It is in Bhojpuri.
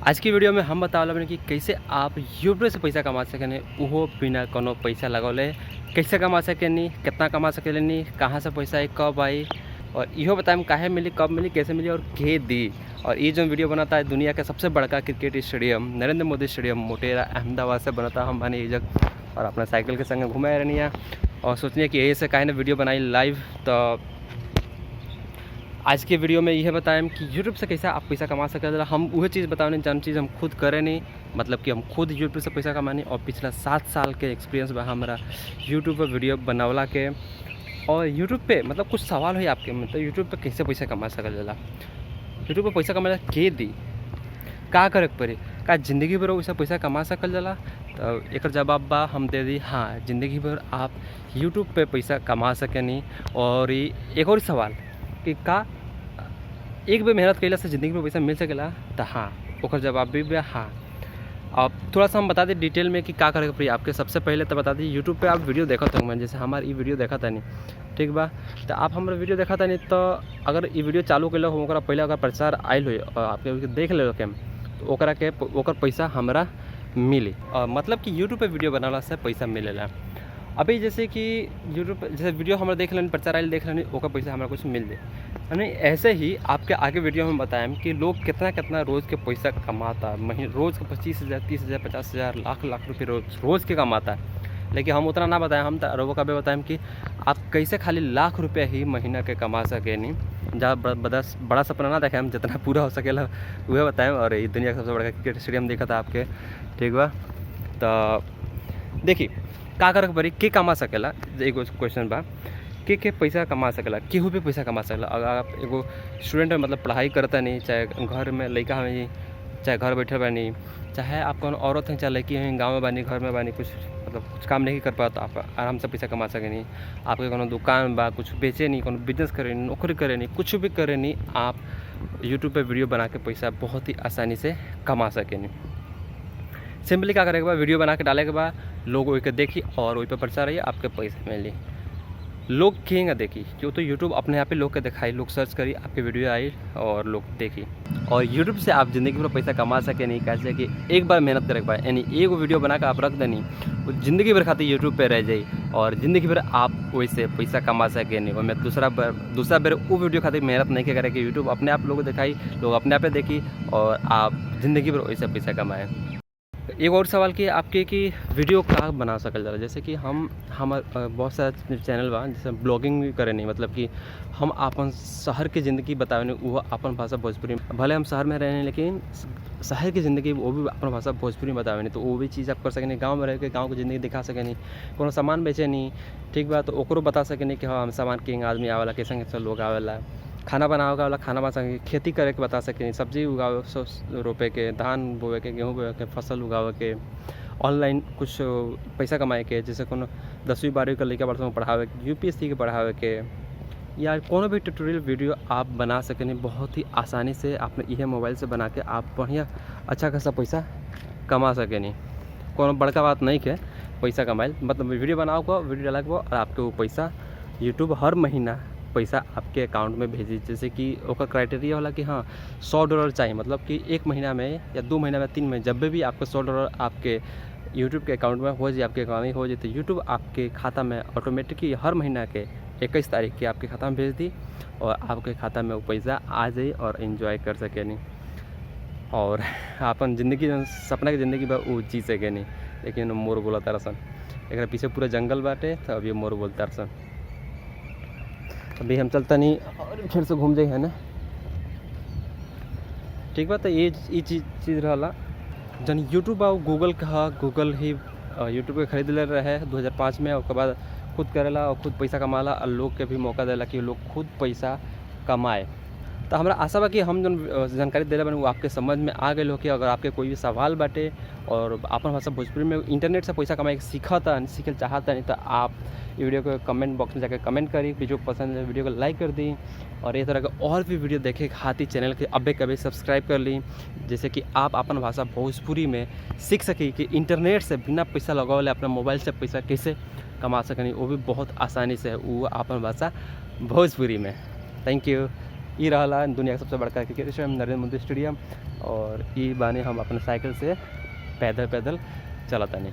आज की वीडियो में हम बतावला बानी कि कैसे आप यूट्यूब से पैसा कमा सकेनी, उहो बिना कोनो पैसा लगौले कैसे कमा सकेनी, कितना कमा सकेनी, कहाँ से पैसा आई, कब आई और इहो बताएं काहे मिली, कब मिली, कैसे मिली और के दी। और ये जो वीडियो बनाता है दुनिया का सबसे बड़का cricket stadium Narendra Modi stadium Motera Ahmedabad से बनता। हम बने जगह और अपना साइकिल के संग घूमे रहनी और सोचनी कि यही से काहे ना वीडियो बनाई लाइव। तो आज के वीडियो में यह बताएं कि यूट्यूब से कैसे आप पैसा कमा सकते हैं। हम वह चीज़ बताने जौन चीज़ हम खुद करें नहीं, मतलब कि हम खुद यूट्यूब से पैसा कमानी और पिछला 7 साल के एक्सपीरियंस बा हमारा यूट्यूब पर वीडियो बनावला के। और यूट्यूब पे मतलब कुछ सवाल हो आपके, मतलब यूट्यूब पे कैसे पैसा कमा सकल जाला, यूट्यूब पे पैसा कमाला के दी, का करे पड़ी, का ज़िंदगी भर वैसा पैसा कमा सकल जाला। तो एक जवाब बा हम दे दी, हाँ ज़िंदगी भर आप यूट्यूब पे पैसा कमा सकेनी। और एक और सवाल कि का एक बार मेहनत कैला से ज़िंदगी में पैसा मिल सकेला, तो हाँ ओकर जवाब भी हाँ। अब थोड़ा सा हम बता दें डिटेल में कि क्या करे पड़ी आपके। सबसे पहले तो बता दी यूट्यूब पे आप वीडियो देखा होंगे, जैसे हमारी ये वीडियो देखा था नहीं, ठीक बा। तो आप हमारा वीडियो देखा था नहीं, तो अगर ये वीडियो चालू कर हो पहले अगर प्रचार आयल हो आपके देख ले के तो ओकरा के ओकर पैसा हमरा मिली। मतलब कि यूट्यूब पे वीडियो बनाला से पैसा मिलेला। अभी जैसे कि यूट्यूब जैसे वीडियो हमारा देख लेनी, प्रचार आयल देख लेनी, ओकर पैसा हमारा कुछ मिल जाए। यानी ऐसे ही आपके आगे वीडियो में बताएं कि लोग कितना कितना रोज़ के पैसा कमाता, रोज़ के 25,000 30,000 50,000 लाख रुपये रोज़ के कमाता है। लेकिन हम उतना ना बताएं, हम तो अरबों का भी बताएं कि आप कैसे खाली लाख रुपये ही महीना के कमा सके नहीं। जहाँ बड़ा सपना ना देखें, हम जितना पूरा हो सकेला वह बताएं। और ये दुनिया का सबसे बड़ा क्रिकेट स्टेडियम देखा था आपके, ठीक बा। तो देखिए का करे पड़ी, के कमा सकेला। एगो क्वेश्चन बा के पैसा कमा सकेला, केहू भी पैसा कमा सकेला। अगर आप एगो स्टूडेंट है, मतलब पढ़ाई करता नहीं, चाहे घर में लड़का है, चाहे घर बैठे बानी, चाहे आप कौन औरत हैं, चाहे लड़की हैं, गाँव में बानी, घर में बानी, कुछ मतलब कुछ काम नहीं कर पाता, आप आराम से पैसा कमा सकेनी। आपके कोनो दुकान बा, कुछ बेचे नहीं, कोनो बिजनेस करे नहीं, नौकरी करे नहीं, कुछ भी करे नहीं, आप यूट्यूब पे वीडियो बना के पैसा बहुत ही आसानी से कमा सकेनी। सिंपली क्या करेगा, वीडियो बना के डाले के बाद लोग वही के देखी और वही पे प्रचार रही, आपके पैसे मिली। लोग कहेंगे देखी क्यों, तो यूट्यूब अपने यहाँ पे लोग के दिखाई, लोग सर्च करी, आपकी वीडियो आई और लोग देखी। और यूट्यूब से आप ज़िंदगी भर पैसा कमा सके नहीं, कैसे कि एक बार मेहनत करे पाए, यानी एक वीडियो बना कर आप रख देनी, वो ज़िंदगी भर खातिर यूट्यूब पे रह जाई और ज़िंदगी भर आप वैसे पैसा कमा सके नहीं। और मैं दूसरा बार वो वीडियो खातिर मेहनत नहीं करे कि यूट्यूब अपने आप लोग दिखाई, लोग अपने आप देखी और आप ज़िंदगी भर वैसे पैसा कमाएँ। एक और सवाल कि आपके कि वीडियो का बना सकल जाला, जैसे कि हम बहुत सारा चैनल बा जैसे ब्लॉगिंग भी करे नहीं, मतलब कि हम अपन शहर की ज़िंदगी बतावे नहीं, वो अपन भाषा भोजपुरी में, भले हम शहर में रहे नहीं लेकिन शहर की ज़िंदगी वो भी अपन भाषा भोजपुरी में बतावे नहीं। तो वो भी चीज़ आप कर सकें, गाँव में रह के गाँव की ज़िंदगी दिखा सकें, नहीं कोनो सामान बेचे नहीं, ठीक बा, तो ओकरो बता सकें कि हाँ हम सामान किंग आदमी आवेला, कैसे कैसे लोग आवेला, खाना बनावे वाला खाना बना सके, खेती करे के बता सकें, सब्जी उगावे, रोपे के, धान बोए के, गेहूँ बोए के, फसल उगावे के, ऑनलाइन कुछ पैसा कमाए के, जैसे कोनो 10वीं 12वीं का लड़का बड़ा पढ़ावे के, यूपीएससी के पढ़ावे के, या कोनो भी ट्यूटोरियल वीडियो आप बना सकें बहुत ही आसानी से। आपने यह मोबाइल से बना के आप बढ़िया अच्छा खासा पैसा कमा सकें। कोनो बड़का बात नहीं के पैसा कमाए, मतलब वीडियो बनाओ को, वीडियो डाला को और आपके वो पैसा यूट्यूब हर महीना पैसा आपके अकाउंट में भेजी। जैसे कि ओकर क्राइटेरिया होला कि हाँ $100 चाहिए, मतलब कि 1 महीना में या 2 महीना में 3 महीने जब भी आपको $100 आपके यूट्यूब के अकाउंट में हो जाए, आपके अकाउंट में हो जाए, तो यूट्यूब आपके खाता में ऑटोमेटिकली हर महीना के 21 तारीख की आपके खाता में भेज दी और आपके खाता में वो पैसा आ जाए और एंजॉय कर सके नहीं और अपन ज़िंदगी सपना की ज़िंदगी बा वो जी सके नहीं। लेकिन मोर बोला तरसन, एक पीछे पूरा जंगल बाटे, तो अभी मोर बोलता तरसन। अभी हम चलता नहीं और फिर से घूम जाए है ना, ठीक बात है। ये चीज़ रहा जन यूट्यूब बा गूगल का, गूगल ही यूट्यूब के खरीद ले रहे 2005 में। उसके बाद खुद करेला और खुद पैसा कमाला और लोग के भी मौका देला कि लोग खुद पैसा कमाए। तो हमारा आशा बा कि हम जो जानकारी दे रहे बने वो आपके समझ में आ गए हो कि अगर आपके कोई भी सवाल बाटे और अपन भाषा भोजपुरी में इंटरनेट से पैसा कमाए सीखल चाहता नहीं, तो आप वीडियो को कमेंट बॉक्स में जाकर कमेंट करी, वीडियो पसंद है वीडियो को लाइक कर दी और ये तरह का और भी वीडियो देखे खातिर चैनल के अबे कभी सब्सक्राइब कर ली, जैसे कि आप अपन भाषा भोजपुरी में सीख सकी कि इंटरनेट से बिना पैसा लगावे अपना मोबाइल से पैसा कैसे कमा सकें, वो भी बहुत आसानी से, वो अपन भाषा भोजपुरी में। Thank you. ई रहला दुनिया के सबसे बड़का cricket stadium Narendra Modi stadium. और ई बाने हम अपने साइकिल से पैदल पैदल चलतानी।